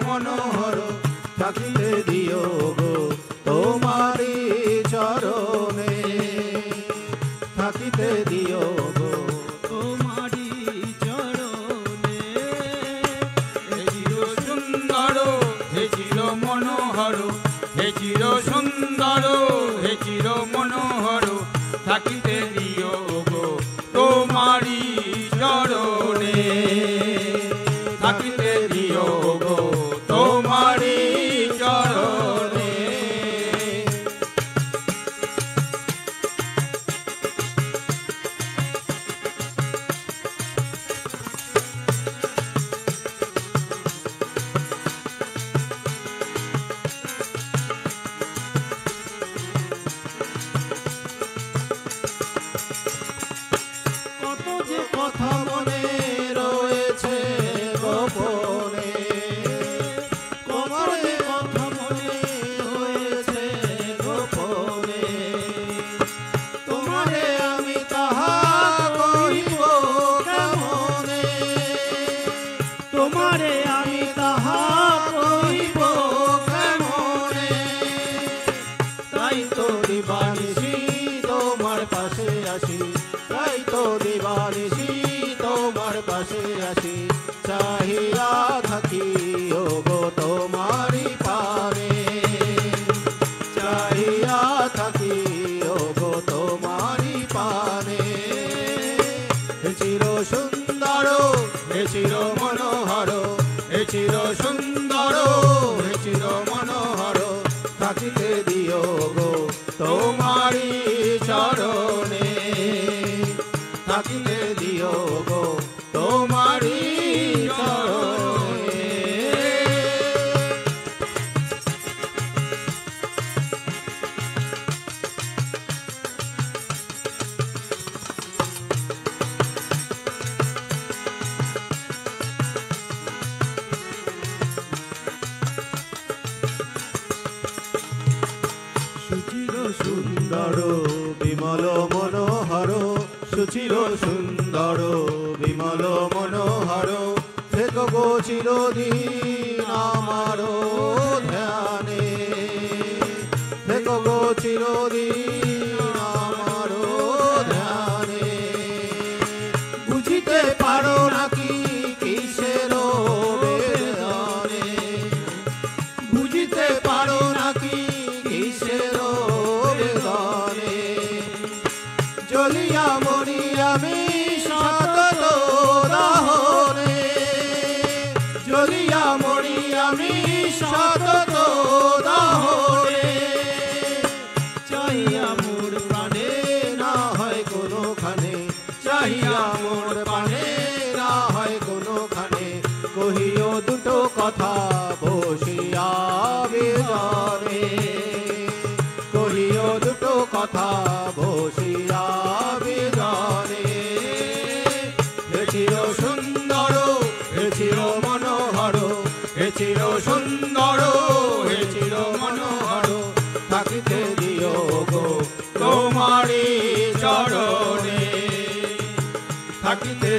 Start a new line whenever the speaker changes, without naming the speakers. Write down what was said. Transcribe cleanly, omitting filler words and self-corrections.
মনোহর থাকিতে দিও গো তোমারি চরণে, থাকিতে দিও গো তোমারি চরণে।
হে চির সুন্দর হে চির মনোহর, হে চির সুন্দর হে চির মনোহর থাকিতে দিও গো তোমারি চরণে, থাকিতে দিও গো তোমারি চরণে।
কত যে কথা মনে রয়েছে গোপনে, তোমারে কথা মনে রয়েছে গোপনে, তোমারে আমি তাহা কহিব কেমনে, তোমারে আমি তাহা কহিব কেমনে। তাই তো দিবানিশি তোমার পাশে আসি, তাই তো দিবানিশি তোমার পাশে আসি, চাহিয়া থাকি ও গো তোমারি পানে, চাহিয়া থাকি ও গো তোমারি পানে। হে চির সুন্দর হে চির মনোহর, হে চির সুন্দর হে চির মনোহর থাকিতে দিও গো তোমারি চরণে, থাকিতে দিও গো তোমারি চরণে। সুচির সুন্দর বিমল মনোহর, সুচির সুন্দর বিমল মনোহর থেকো গো চিরদিন আমার ধ্যানে, থেকো গো চিরদিন আমার ধ্যানে। বুঝিতে পারো নাকি কিসের বেদনে, বুঝিতে পারো নাকি কিসের বেদনে। জ্বলিয়া মরি আমি সতত দাহনে, জ্বলিয়া মরি আমি সতত দাহনে। চাহিয়া মোর প্রাণে না হয় কোনোখানে, চাহিয়া মোর প্রাণে না হয় কোনোখানে, কহিও দুটো কথা বসিয়া বিজনে, কহিও দুটো কথা বসিয়া বিজনে। হে চির সুন্দর হে চির মনোহর, হে চির সুন্দর হে চির মনোহর থাকিতে দিও গো তোমারি চরণে, থাকিতে